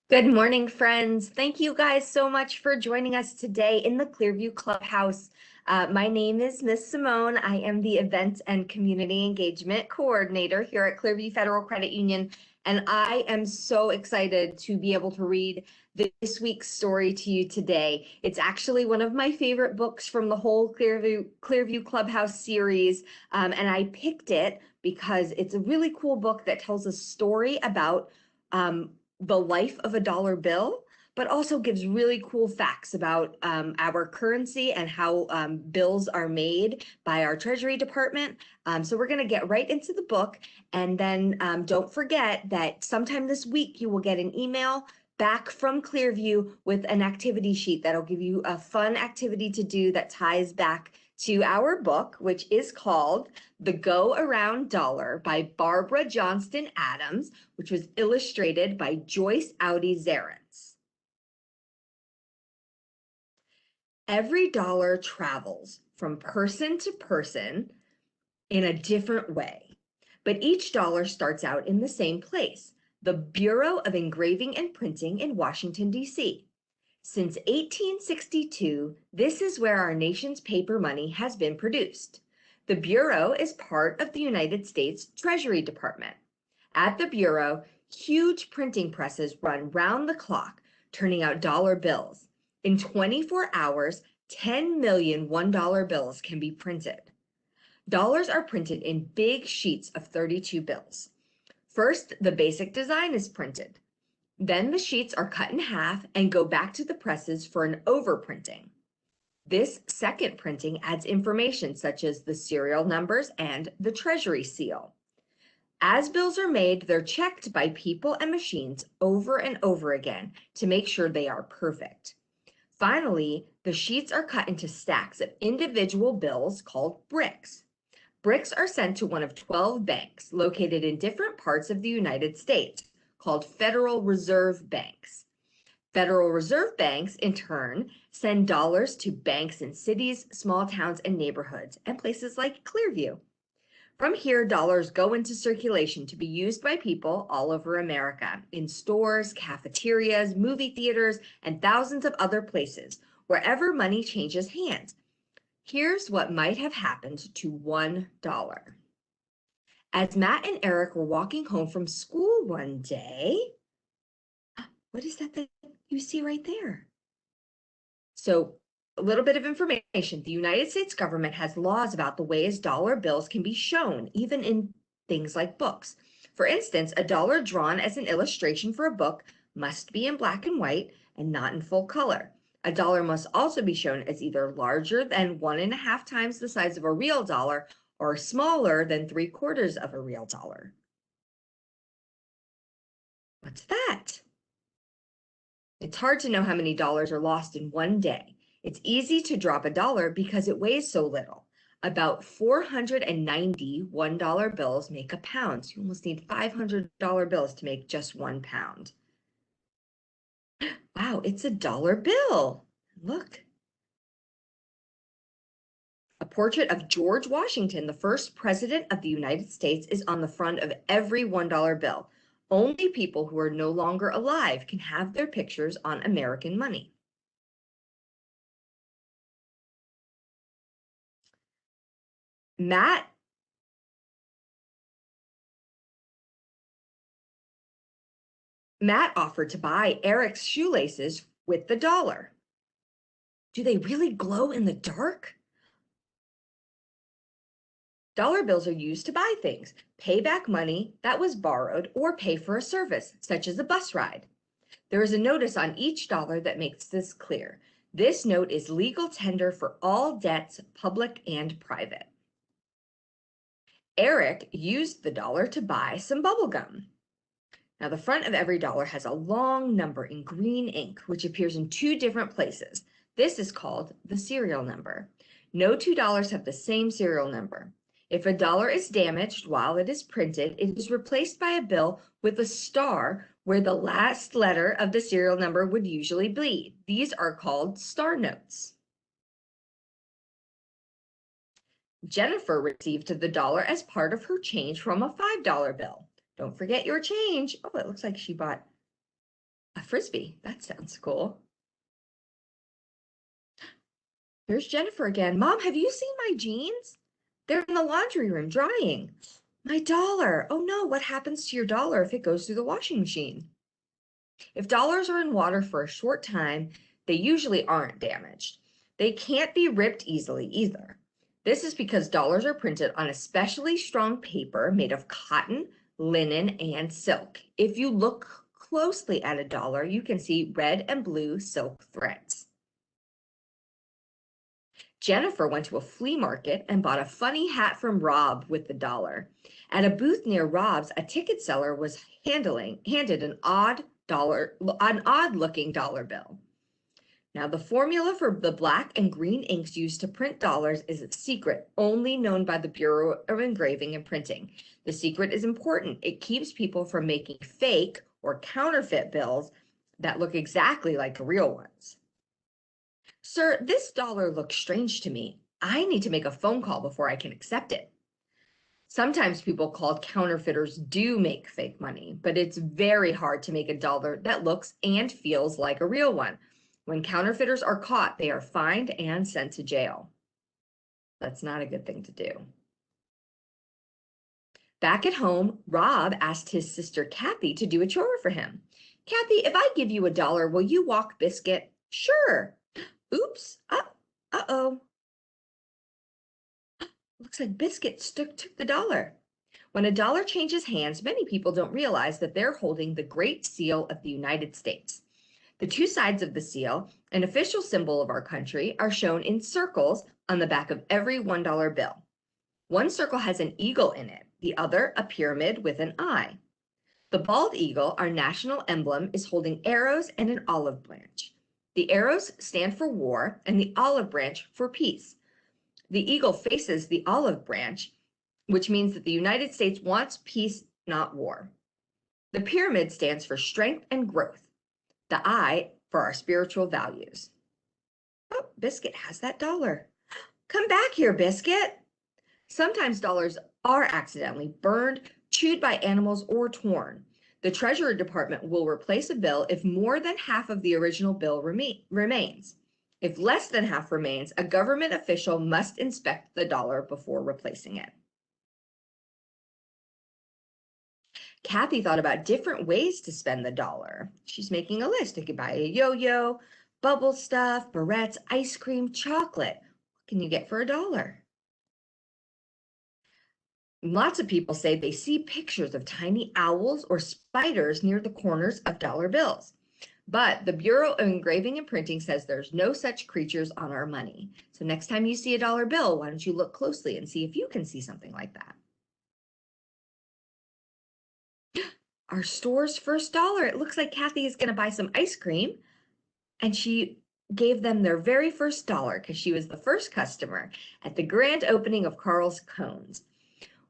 Good morning, friends. Thank you guys so much for joining us today in the Clearview Clubhouse. My name is Miss Simone. I am the Events and Community Engagement Coordinator here at Clearview Federal Credit Union, and I am so excited to be able to read this week's story to you today. It's actually one of my favorite books from the whole Clearview Clubhouse series, and I picked it because it's a really cool book that tells a story about the life of a dollar bill, but also gives really cool facts about our currency and how bills are made by our Treasury Department. So we're going to get right into the book. And then don't forget that sometime this week you will get an email back from Clearview with an activity sheet that'll give you a fun activity to do that ties back to our book, which is called The Go Around Dollar by Barbara Johnston Adams, which was illustrated by Joyce Audi Zarens. Every dollar travels from person to person in a different way, but each dollar starts out in the same place, the Bureau of Engraving and Printing in Washington, D.C. Since 1862, this is where our nation's paper money has been produced. The Bureau is part of the United States Treasury Department. At the Bureau, huge printing presses run round the clock, turning out dollar bills. In 24 hours, 10 million $1 bills can be printed. Dollars are printed in big sheets of 32 bills. First, the basic design is printed. Then the sheets are cut in half and go back to the presses for an overprinting. This second printing adds information such as the serial numbers and the treasury seal. As bills are made, they're checked by people and machines over and over again to make sure they are perfect. Finally, the sheets are cut into stacks of individual bills called bricks. Bricks are sent to one of 12 banks located in different parts of the United States, called Federal Reserve Banks. Federal Reserve Banks, in turn, send dollars to banks in cities, small towns, and neighborhoods, and places like Clearview. From here, dollars go into circulation to be used by people all over America, in stores, cafeterias, movie theaters, and thousands of other places, wherever money changes hands. Here's what might have happened to $1. As Matt and Eric were walking home from school one day, what is that you see right there? So a little bit of information. The United States government has laws about the ways dollar bills can be shown, even in things like books. For instance, a dollar drawn as an illustration for a book must be in black and white and not in full color. A dollar must also be shown as either larger than 1.5 times the size of a real dollar or smaller than 3/4 of a real dollar. What's that? It's hard to know how many dollars are lost in one day. It's easy to drop a dollar because it weighs so little. About 490 $1 bills make a pound. So you almost need $500 bills to make just 1 pound. Wow, it's a dollar bill. Look. A portrait of George Washington, the first president of the United States, is on the front of every $1 bill. Only people who are no longer alive can have their pictures on American money. Matt offered to buy Eric's shoelaces with the dollar. Do they really glow in the dark? Dollar bills are used to buy things, pay back money that was borrowed, or pay for a service, such as a bus ride. There is a notice on each dollar that makes this clear. This note is legal tender for all debts, public and private. Eric used the dollar to buy some bubble gum. Now, the front of every dollar has a long number in green ink, which appears in 2 different places. This is called the serial number. No $2 have the same serial number. If a dollar is damaged while it is printed, it is replaced by a bill with a star where the last letter of the serial number would usually be. These are called star notes. Jennifer received the dollar as part of her change from a $5 bill. Don't forget your change. Oh, it looks like she bought A Frisbee. That sounds cool. Here's Jennifer again. Mom, have you seen my jeans? They're in the laundry room drying. My dollar. Oh no, what happens to your dollar if it goes through the washing machine? If dollars are in water for a short time, they usually aren't damaged. They can't be ripped easily either. This is because dollars are printed on especially strong paper made of cotton, linen, and silk. If you look closely at a dollar, you can see red and blue silk threads. Jennifer went to a flea market and bought a funny hat from Rob with the dollar. At a booth near Rob's, a ticket seller was handed an odd-looking dollar bill. Now, the formula for the black and green inks used to print dollars is a secret only known by the Bureau of Engraving and Printing. The secret is important. It keeps people from making fake or counterfeit bills that look exactly like the real ones. Sir, this dollar looks strange to me. I need to make a phone call before I can accept it. Sometimes people called counterfeiters do make fake money, but it's very hard to make a dollar that looks and feels like a real one. When counterfeiters are caught, they are fined and sent to jail. That's not a good thing to do. Back at home, Rob asked his sister Kathy to do a chore for him. Kathy, if I give you $1, will you walk Biscuit? Sure. Oops. Uh-oh. Looks like Biscuit took the dollar. When a dollar changes hands, many people don't realize that they're holding the Great Seal of the United States. The two sides of the seal, an official symbol of our country, are shown in circles on the back of every $1 bill. One circle has an eagle in it, the other a pyramid with an eye. The bald eagle, our national emblem, is holding arrows and an olive branch. The arrows stand for war and the olive branch for peace. The eagle faces the olive branch, which means that the United States wants peace, not war. The pyramid stands for strength and growth. The eye for our spiritual values. Oh, Biscuit has that dollar. Come back here, Biscuit. Sometimes dollars are accidentally burned, chewed by animals, or torn. The Treasury Department will replace a bill if more than half of the original bill remains. If less than half remains, a government official must inspect the dollar before replacing it. Kathy thought about different ways to spend the dollar. She's making a list. You could buy a yo-yo, bubble stuff, barrettes, ice cream, chocolate. What can you get for $1? Lots of people say they see pictures of tiny owls or spiders near the corners of dollar bills. But the Bureau of Engraving and Printing says there's no such creatures on our money. So next time you see a dollar bill, why don't you look closely and see if you can see something like that. Our store's first dollar. It looks like Kathy is going to buy some ice cream, and she gave them their very first dollar because she was the first customer at the grand opening of Carl's Cones.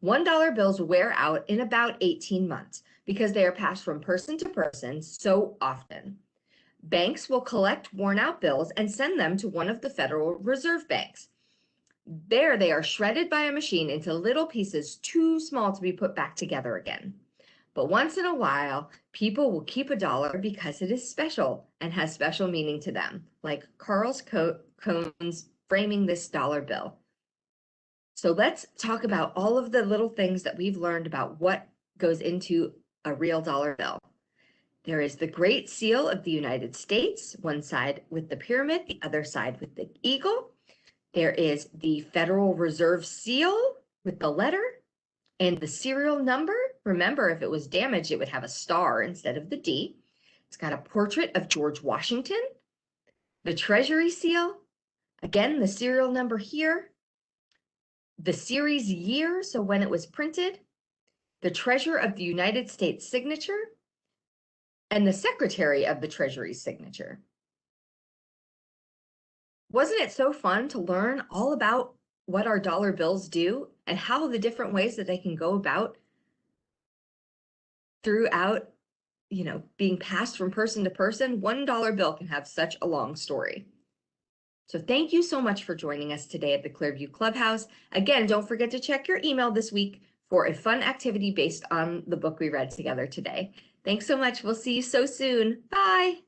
$1 bills wear out in about 18 months because they are passed from person to person so often. Banks will collect worn out bills and send them to one of the Federal Reserve banks. There they are shredded by a machine into little pieces too small to be put back together again. But once in a while, people will keep a dollar because it is special and has special meaning to them, like Carl's Cones framing this dollar bill. So let's talk about all of the little things that we've learned about what goes into a real dollar bill. There is the Great Seal of the United States, one side with the pyramid, the other side with the eagle. There is the Federal Reserve seal with the letter and the serial number. Remember, if it was damaged, it would have a star instead of the D. It's got a portrait of George Washington, the Treasury seal, again, the serial number here, the series year, so when it was printed, the Treasurer of the United States signature, and the Secretary of the Treasury's signature. Wasn't it so fun to learn all about what our dollar bills do and how the different ways that they can go about throughout, being passed from person to person? $1 bill can have such a long story. So thank you so much for joining us today at the Clearview Clubhouse. Again, don't forget to check your email this week for a fun activity based on the book we read together today. Thanks so much. We'll see you so soon. Bye.